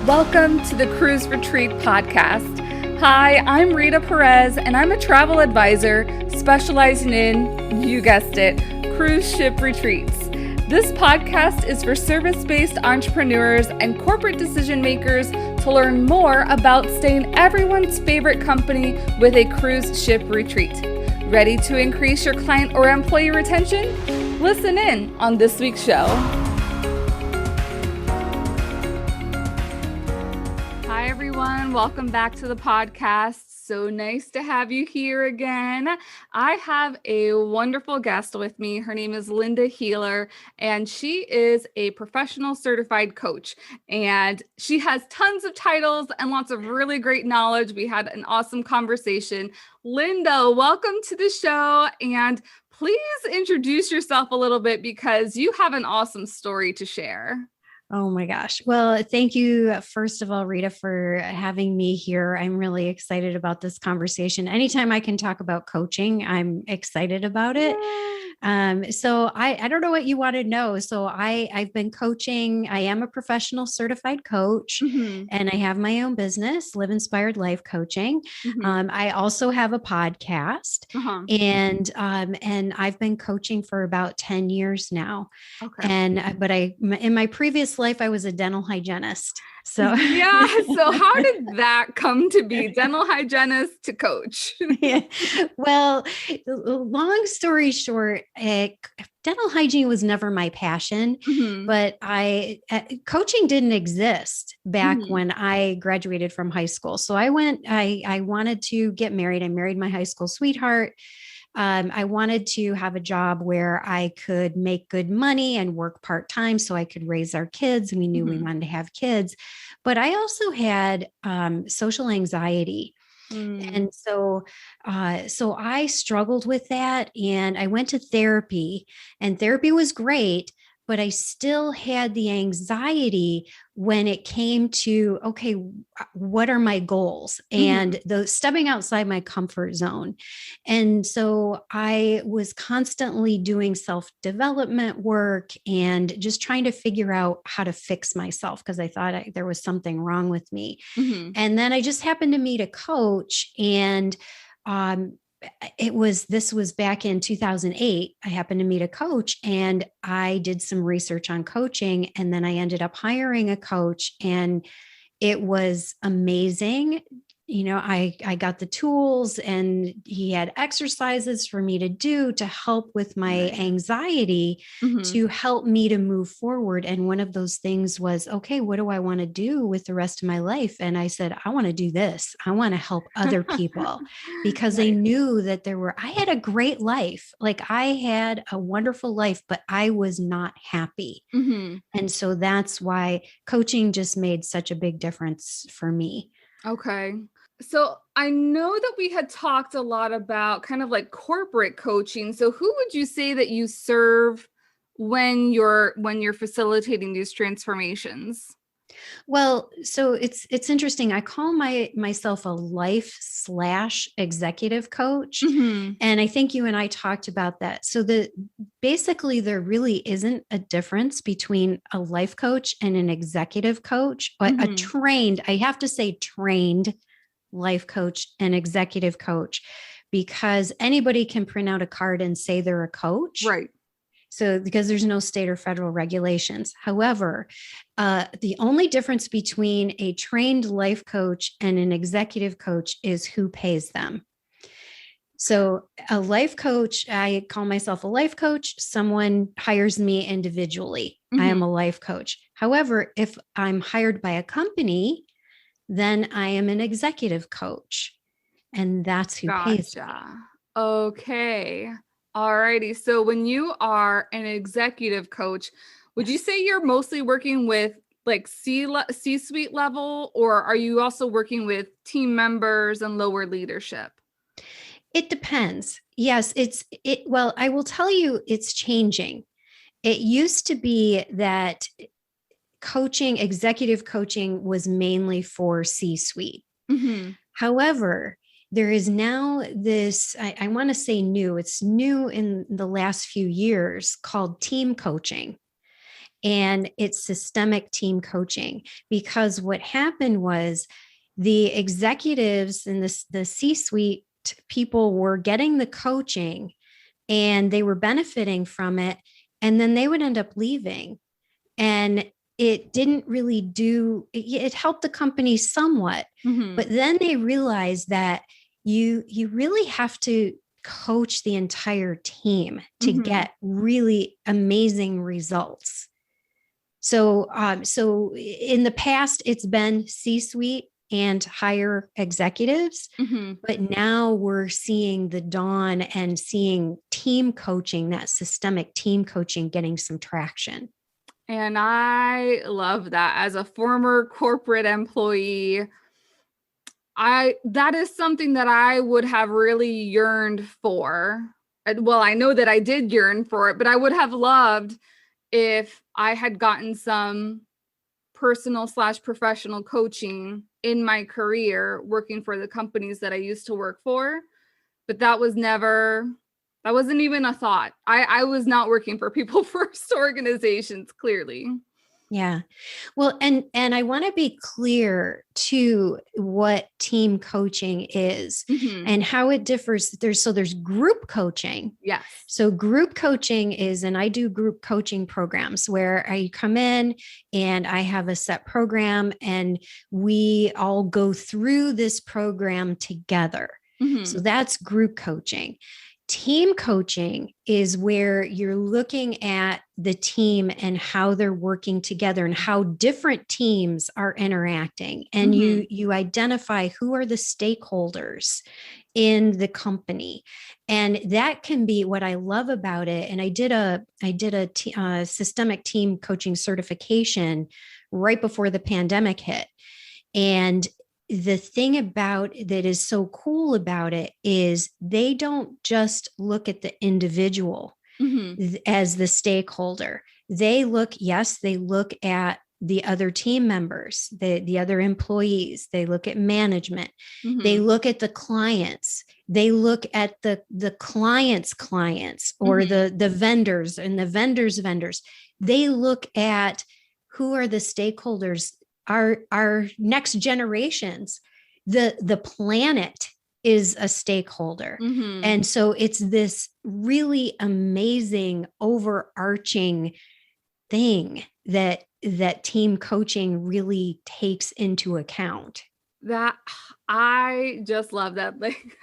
Welcome to the Cruise Retreat Podcast. Hi, I'm Rita Perez, and I'm a travel advisor specializing in, you guessed it, cruise ship retreats. This podcast is for service-based entrepreneurs and corporate decision makers to learn more about staying everyone's favorite company with a cruise ship retreat. Ready to increase your client or employee retention? Listen in on this week's show. Hi, everyone. Welcome back to the podcast. So nice to have you here again. I have a wonderful guest with me. Her name is Linda Healer, and she is a professional certified coach. And she has tons of titles and lots of really great knowledge. We had an awesome conversation. Linda, welcome to the show. And please introduce yourself a little bit because you have an awesome story to share. Oh my gosh. Well, thank you, first of all, Rita, for having me here. I'm really excited about this conversation. Anytime I can talk about coaching, I'm excited about it. So I don't know what you want to know. So I've been coaching. I am a professional certified coach, and I have my own business, Live Inspired Life Coaching. I also have a podcast, and I've been coaching for about 10 years now. But in my previous life, I was a dental hygienist. So yeah. So how did that come to be, dental hygienist to coach? Yeah. Well, long story short, dental hygiene was never my passion, but coaching didn't exist back when I graduated from high school. So I wanted to get married. I married my high school sweetheart. I wanted to have a job where I could make good money and work part-time so I could raise our kids. We knew we wanted to have kids, but I also had social anxiety. And so I struggled with that, and I went to therapy, and therapy was great, but I still had the anxiety when it came to, okay, what are my goals? And the stepping outside my comfort zone. And so I was constantly doing self-development work and just trying to figure out how to fix myself because I thought there was something wrong with me. And then I just happened to meet a coach, and this was back in 2008. I happened to meet a coach, and I did some research on coaching, and then I ended up hiring a coach, and it was amazing. You know, I got the tools, and he had exercises for me to do to help with my anxiety, to help me to move forward. And one of those things was, okay, what do I want to do with the rest of my life? And I said, I want to do this. I want to help other people because I knew that I had a great life. Like I had a wonderful life, but I was not happy. And so that's why coaching just made such a big difference for me. Okay. So I know that we had talked a lot about kind of like corporate coaching. So who would you say that you serve when you're facilitating these transformations? Well, so it's interesting. I call myself a life/executive coach. And I think you and I talked about that. So basically there really isn't a difference between a life coach and an executive coach, but I have to say trained life coach and executive coach, because anybody can print out a card and say they're a coach. Right. So because there's no state or federal regulations. However, the only difference between a trained life coach and an executive coach is who pays them. So a life coach, I call myself a life coach. Someone hires me individually. I am a life coach. However, if I'm hired by a company, then I am an executive coach, and that's who pays me. Okay. Alrighty. So when you are an executive coach, would you say you're mostly working with like C-suite level, or are you also working with team members and lower leadership? It depends. Yes, well, I will tell you, it's changing. It used to be that executive coaching was mainly for C-suite. However, there is now this, I want to say new, it's new in the last few years, called team coaching. and it's systemic team coaching. Because what happened was the executives and the C-suite people were getting the coaching and they were benefiting from it. And then they would end up leaving. And it didn't really it helped the company somewhat. Mm-hmm. But then they realized that you really have to coach the entire team to mm-hmm. get really amazing results. So in the past, it's been C-suite and higher executives, mm-hmm. but now we're seeing the dawn and seeing team coaching, that systemic team coaching, getting some traction. And I love that. As a former corporate employee, that is something that I would have really yearned for. Well, I know that I did yearn for it, but I would have loved if I had gotten some personal/professional coaching in my career working for the companies that I used to work for. But that wasn't even a thought. I was not working for people first organizations, clearly. Yeah. Well, and I want to be clear to what team coaching is mm-hmm. and how it differs. There's group coaching. Yes. So group coaching is, and I do group coaching programs where I come in and I have a set program and we all go through this program together. Mm-hmm. So that's group coaching. Team coaching is where you're looking at the team and how they're working together and how different teams are interacting. And mm-hmm. you identify who are the stakeholders in the company. And that can be what I love about it. And I did a systemic team coaching certification right before the pandemic hit. And the thing about that is so cool about it is they don't just look at the individual mm-hmm. as the stakeholder. They look at the other team members, the other employees. They look at management. Mm-hmm. They look at the clients. They look at the clients' clients or mm-hmm. the vendors and the vendors' vendors. They look at who are the stakeholders. Our next generations, the planet is a stakeholder. Mm-hmm. And so it's this really amazing overarching thing that team coaching really takes into account. That I just love that. Like,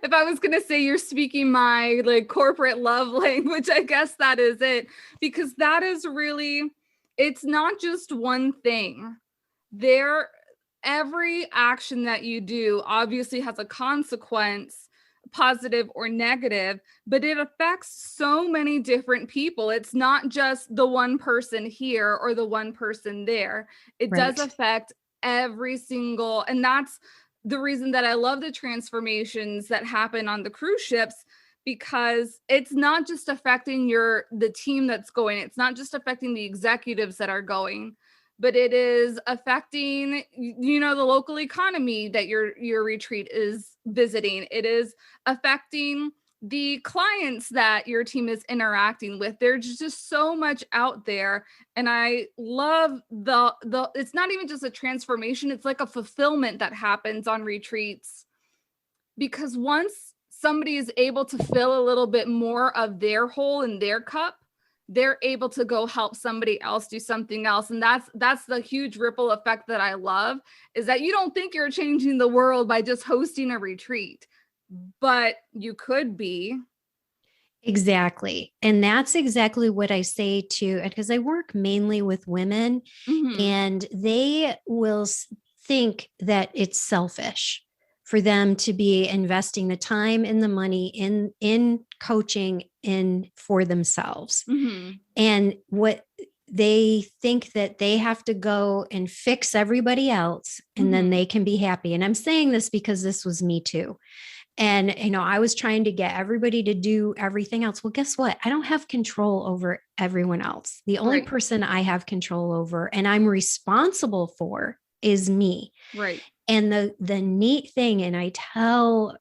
if I was going to say you're speaking my like corporate love language, I guess that is it, because that is really, it's not just one thing. Every action that you do obviously has a consequence, positive or negative, but it affects so many different people. It's not just the one person here or the one person there. It right. does affect every single, and that's the reason that I love the transformations that happen on the cruise ships, because it's not just affecting the team that's going. It's not just affecting the executives that are going, but it is affecting, the local economy that your retreat is visiting. It is affecting the clients that your team is interacting with. There's just so much out there. And I love it's not even just a transformation. It's like a fulfillment that happens on retreats, because once somebody is able to fill a little bit more of their hole in their cup, they're able to go help somebody else do something else. And that's the huge ripple effect that I love, is that you don't think you're changing the world by just hosting a retreat, but you could be. Exactly. And that's exactly what I say to, because I work mainly with women mm-hmm. and they will think that it's selfish for them to be investing the time and the money in coaching for themselves. Mm-hmm. And what they think that they have to go and fix everybody else and mm-hmm. then they can be happy. And I'm saying this because this was me too. And, I was trying to get everybody to do everything else. Well, guess what? I don't have control over everyone else. The only right. person I have control over and I'm responsible for is me. Right. And the neat thing, and I tell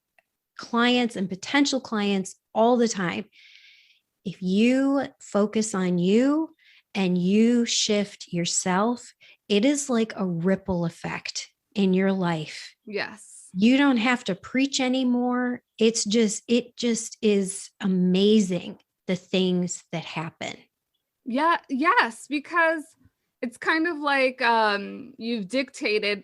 clients and potential clients all the time, if you focus on you and you shift yourself, it is like a ripple effect in your life. Yes. You don't have to preach anymore. It just is amazing, the things that happen. Yeah. Yes. Because it's kind of like you've dictated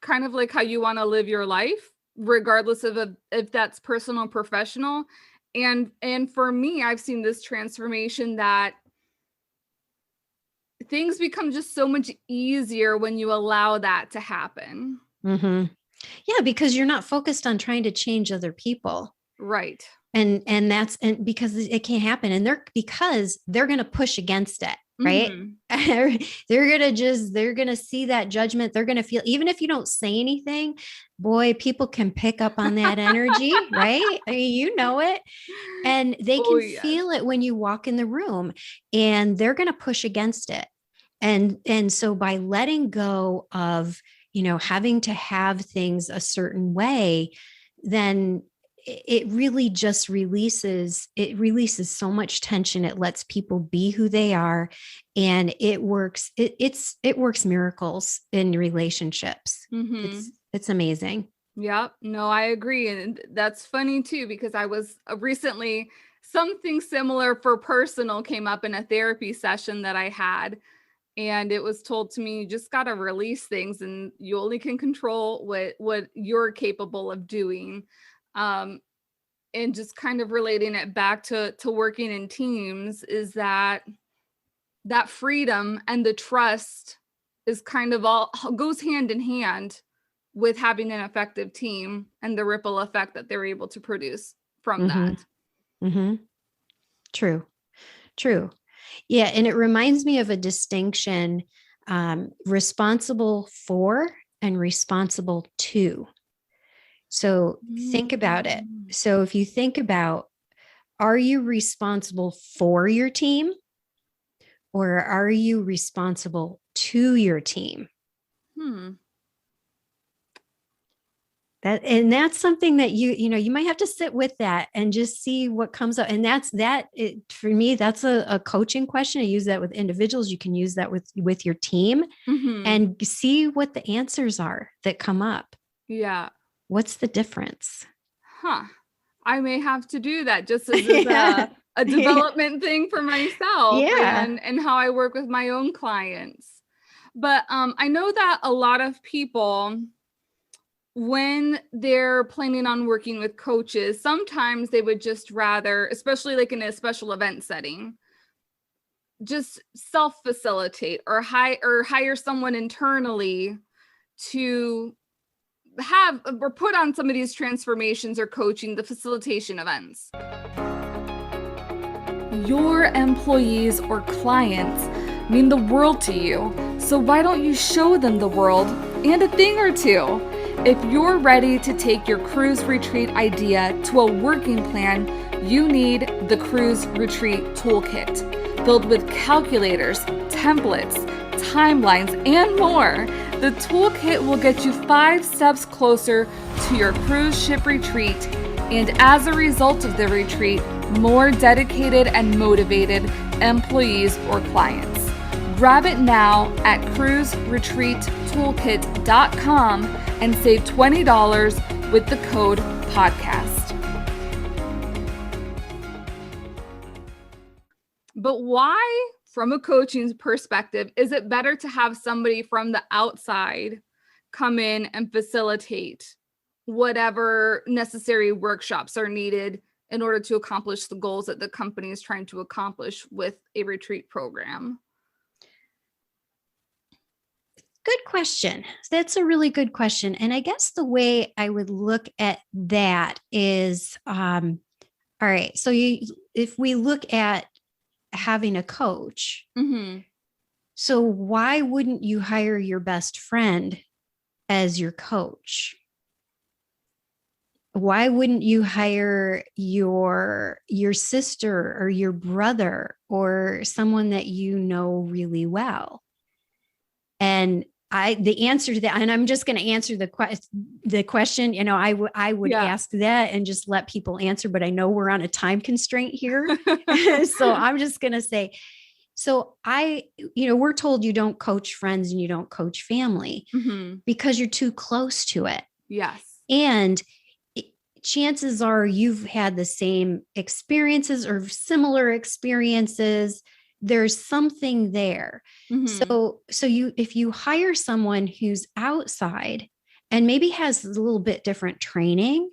kind of like how you want to live your life, regardless of if that's personal or professional. And for me, I've seen this transformation that things become just so much easier when you allow that to happen. Mm-hmm. Yeah, because you're not focused on trying to change other people. Right. And because it can't happen. And because they're going to push against it. Right. Mm-hmm. they're going to see that judgment. They're going to feel, even if you don't say anything, boy, people can pick up on that energy. Right. I mean, you know it. And they can feel it when you walk in the room, and they're going to push against it. And so by letting go of, having to have things a certain way, then it really just releases so much tension. It lets people be who they are, and it works miracles in relationships. Mm-hmm. It's amazing. Yep. No, I agree. And that's funny too, because I was recently, something similar for personal came up in a therapy session that I had. And it was told to me, you just got to release things, and you only can control what you're capable of doing. And just kind of relating it back to working in teams, is that freedom and the trust is kind of all goes hand in hand with having an effective team, and the ripple effect that they're able to produce from that. Mm-hmm. True. Yeah. And it reminds me of a distinction, responsible for and responsible to. So think about it. So if you think about, are you responsible for your team, or are you responsible to your team? That's something that you might have to sit with that and just see what comes up. And for me, that's a coaching question. I use that with individuals. You can use that with your team, and see what the answers are that come up. Yeah. What's the difference? I may have to do that just as a development thing for myself. And how I work with my own clients. But I know that a lot of people, when they're planning on working with coaches, sometimes they would just rather, especially like in a special event setting, just self-facilitate or hire someone internally to have or put on some of these transformations or coaching, the facilitation events. Your employees or clients mean the world to you, so why don't you show them the world and a thing or two? If you're ready to take your cruise retreat idea to a working plan, you need the Cruise Retreat Toolkit, filled with calculators, templates, timelines, and more. The toolkit will get you 5 steps closer to your cruise ship retreat, and as a result of the retreat, more dedicated and motivated employees or clients. Grab it now at cruiseretreattoolkit.com and save $20 with the code podcast. But why, from a coaching perspective, is it better to have somebody from the outside come in and facilitate whatever necessary workshops are needed in order to accomplish the goals that the company is trying to accomplish with a retreat program? Good question. That's a really good question. And I guess the way I would look at that is, all right, so if we look at having a coach, so why wouldn't you hire your best friend as your coach? Why wouldn't you hire your sister or your brother or someone that you know really well? And the answer to that, and I'm just going to answer the question, I would ask that and just let people answer, but I know we're on a time constraint here. So I'm just going to say, So we're told you don't coach friends and you don't coach family because you're too close to it. Yes. And chances are you've had the same experiences or similar experiences. There's something there. So if you hire someone who's outside and maybe has a little bit different training,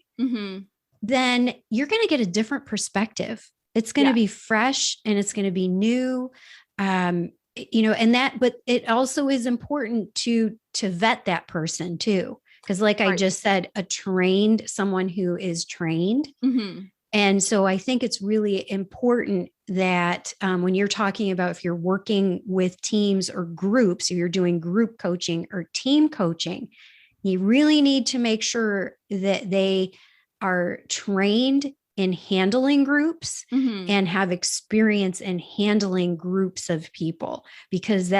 then you're going to get a different perspective. It's going to be fresh and it's going to be new. But it also is important to vet that person too. Because like I just said, someone who is trained. And so I think it's really important that when you're talking about if you're working with teams or groups, or you're doing group coaching or team coaching, you really need to make sure that they are trained in handling groups and have experience in handling groups of people, because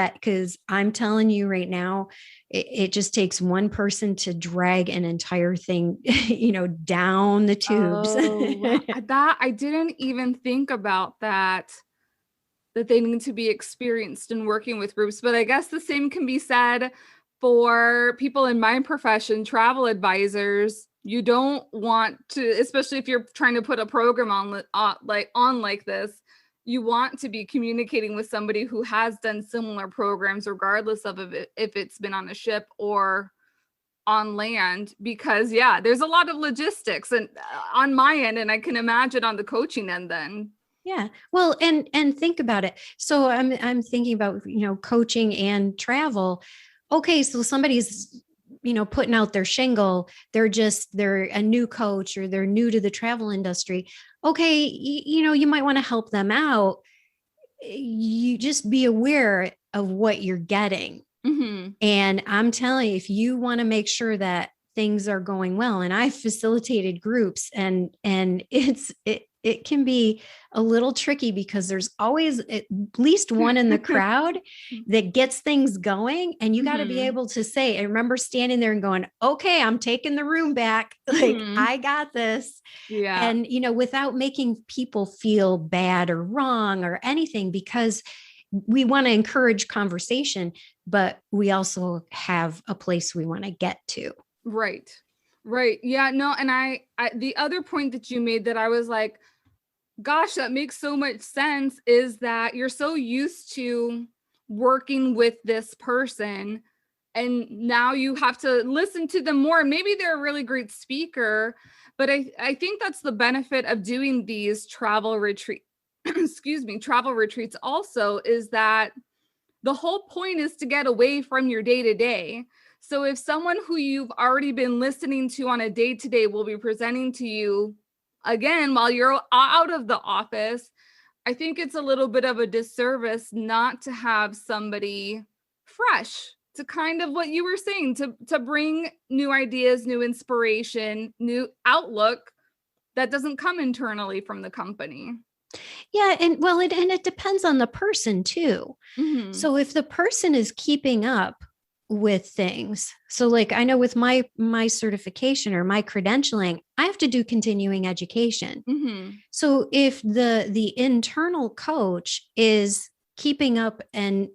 I'm telling you right now, it just takes one person to drag an entire thing, down the tubes. That I didn't even think about that they need to be experienced in working with groups, but I guess the same can be said for people in my profession, travel advisors. You don't want to, especially if you're trying to put a program on like this, you want to be communicating with somebody who has done similar programs, regardless of if it's been on a ship or on land, because there's a lot of logistics and on my end, and I can imagine on the coaching end then. Yeah. Well, and think about it. So I'm thinking about, coaching and travel. Okay. So somebody's, putting out their shingle. They're a new coach or they're new to the travel industry. Okay. You might want to help them out. You just be aware of what you're getting. And I'm telling you, if you want to make sure that things are going well, and I've facilitated groups and it can be a little tricky because there's always at least one in the crowd that gets things going. And you got to be able to say, I remember standing there and going, okay, I'm taking the room back. Like, I got this. Yeah. And, without making people feel bad or wrong or anything, because we want to encourage conversation, but we also have a place we want to get to. Right. Yeah, no. And I the other point that you made that I was like, gosh, that makes so much sense, is that you're so used to working with this person and now you have to listen to them more. Maybe they're a really great speaker, but I think that's the benefit of doing these travel retreats also, is that the whole point is to get away from your day-to-day. So if someone who you've already been listening to on a day-to-day will be presenting to you again while you're out of the office, I think it's a little bit of a disservice not to have somebody fresh to kind of what you were saying, to bring new ideas, new inspiration, new outlook that doesn't come internally from the company. Yeah. And it depends on the person too. So if the person is keeping up with things, so like I know with my certification or my credentialing, I have to do continuing education. So if the internal coach is keeping up and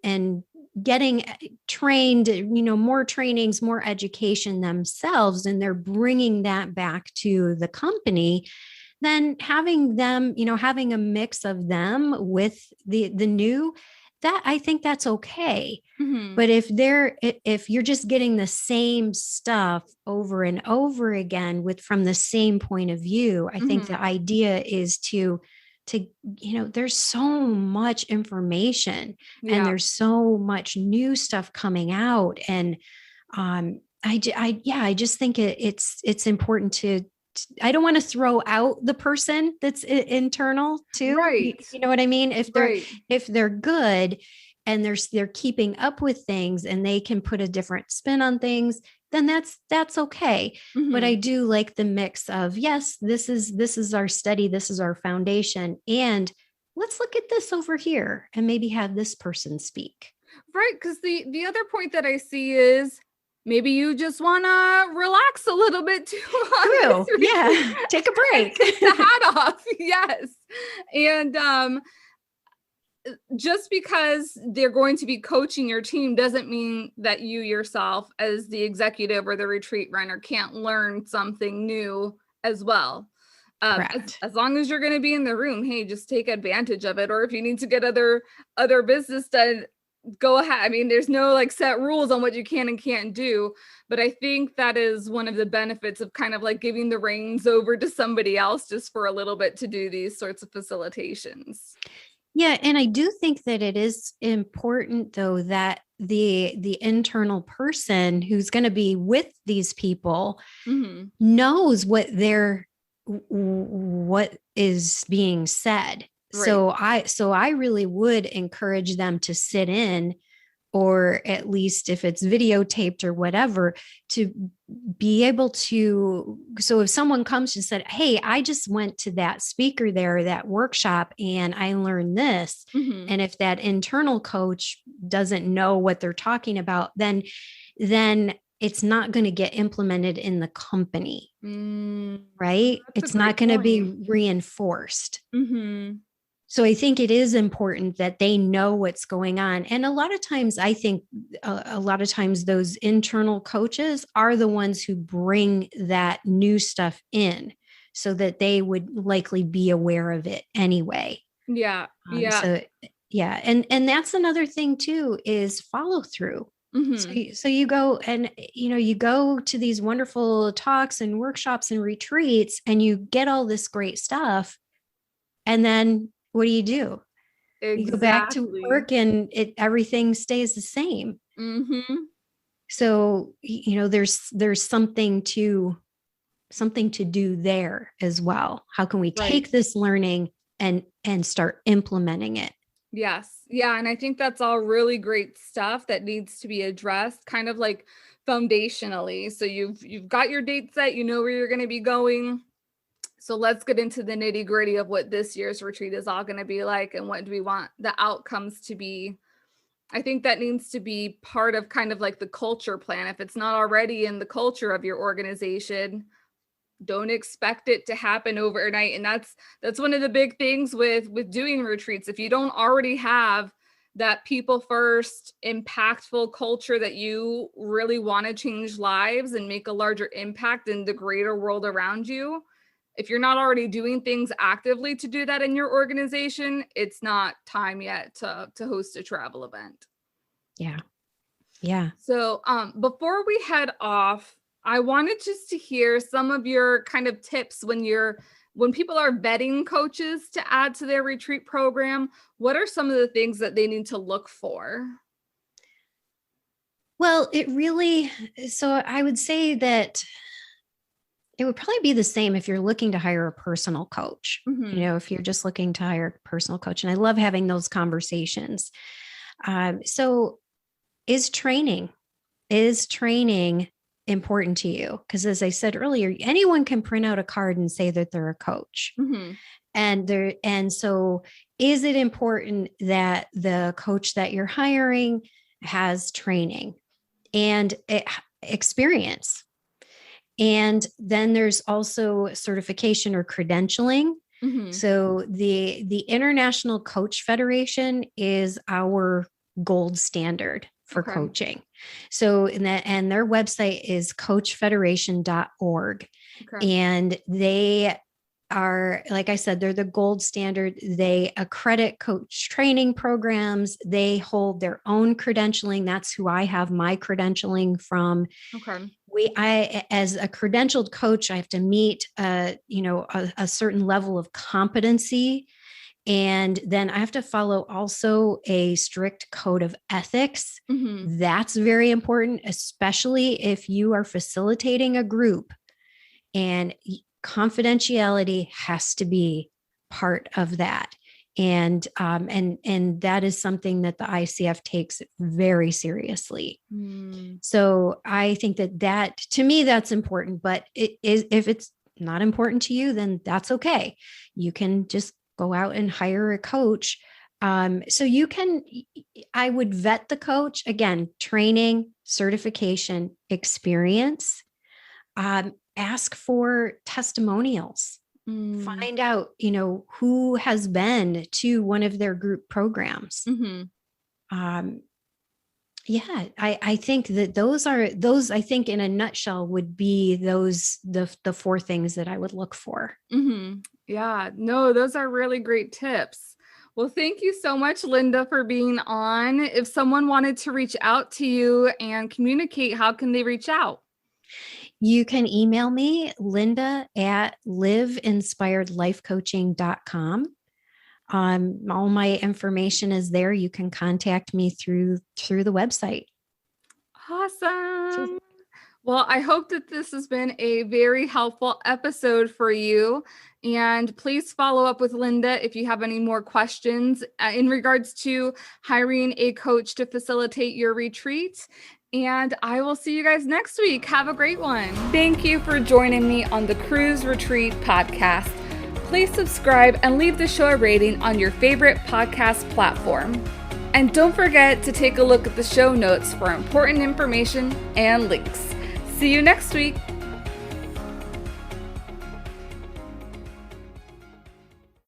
getting trained, more trainings, more education themselves, and they're bringing that back to the company, then having them, having a mix of them with the new, that I think that's okay. But if you're just getting the same stuff over and over again from the same point of view, I think the idea is to there's so much information and there's so much new stuff coming out. And I just think it's important to, I don't want to throw out the person that's internal too. Right. You know what I mean? If they're good and they're keeping up with things and they can put a different spin on things, then that's okay. But I do like the mix of, yes, this is our study, this is our foundation, and let's look at this over here and maybe have this person speak. Right. Because the other point that I see is, maybe you just want to relax a little bit too. True. Yeah. Take a break. Take the hat off. Yes. And just because they're going to be coaching your team doesn't mean that you yourself as the executive or the retreat runner can't learn something new as well. Correct. As long as you're going to be in the room, hey, just take advantage of it. Or if you need to get other business done, go ahead. I mean, there's no like set rules on what you can and can't do, but I think that is one of the benefits of kind of like giving the reins over to somebody else just for a little bit to do these sorts of facilitations. Yeah, and I do think that it is important though that the internal person who's going to be with these people knows what is being said. Right. So I really would encourage them to sit in, or at least if it's videotaped or whatever, to be able to. So if someone comes and said, hey, I just went to that speaker there, that workshop, and I learned this. Mm-hmm. And if that internal coach doesn't know what they're talking about, then it's not going to get implemented in the company, right? That's a It's not great going to be point. reinforced. Mm-hmm. So I think it is important that they know what's going on. And a lot of times, I think a lot of times those internal coaches are the ones who bring that new stuff in so that they would likely be aware of it anyway. Yeah. Yeah. So yeah. And that's another thing too, is follow through. Mm-hmm. So you go and, you go to these wonderful talks and workshops and retreats and you get all this great stuff. And then what do? You go back to Exactly. work and everything stays the same. Mm-hmm. So, there's something to do there as well. How can we Right. take this learning and start implementing it? Yes. Yeah. And I think that's all really great stuff that needs to be addressed kind of like foundationally. So you've got your date set, you know where you're going to be going. So let's get into the nitty gritty of what this year's retreat is all going to be like and what do we want the outcomes to be. I think that needs to be part of kind of like the culture plan. If it's not already in the culture of your organization, don't expect it to happen overnight. And that's one of the big things with doing retreats. If you don't already have that people first impactful culture that you really want to change lives and make a larger impact in the greater world around you, if you're not already doing things actively to do that in your organization, it's not time yet to host a travel event. Yeah. Yeah. So before we head off, I wanted just to hear some of your kind of tips when people are vetting coaches to add to their retreat program. What are some of the things that they need to look for? Well, so I would say that it would probably be the same if you're looking to hire a personal coach. Mm-hmm. If you're just looking to hire a personal coach. And I love having those conversations. So is training important to you? Because as I said earlier, anyone can print out a card and say that they're a coach. Mm-hmm. And so is it important that the coach that you're hiring has training and experience? And then there's also certification or credentialing. Mm-hmm. So the International Coach Federation is our gold standard for coaching. So and their website is coachfederation.org. Okay. And they are, like I said, they're the gold standard. They accredit coach training programs. They hold their own credentialing. That's who I have my credentialing from. Okay. I, as a credentialed coach, I have to meet, a certain level of competency. And then I have to follow also a strict code of ethics. Mm-hmm. That's very important, especially if you are facilitating a group, and confidentiality has to be part of that. And that is something that the ICF takes very seriously. So I think that to me, that's important, but it is, if it's not important to you, then that's okay. You can just go out and hire a coach. So I would vet the coach, again, training, certification, experience, ask for testimonials. Find out, who has been to one of their group programs. Yeah, I think that those I think in a nutshell would be the 4 things that I would look for. Yeah, no, those are really great tips. Well, thank you so much, Linda, for being on. If someone wanted to reach out to you and communicate, how can they reach out? You can email me, linda@liveinspiredlifecoaching.com. All my information is there. You can contact me through the website. Awesome. Well, I hope that this has been a very helpful episode for you. And please follow up with Linda if you have any more questions in regards to hiring a coach to facilitate your retreat. And I will see you guys next week. Have a great one. Thank you for joining me on the Cruise Retreat podcast. Please subscribe and leave the show a rating on your favorite podcast platform. And don't forget to take a look at the show notes for important information and links. See you next week.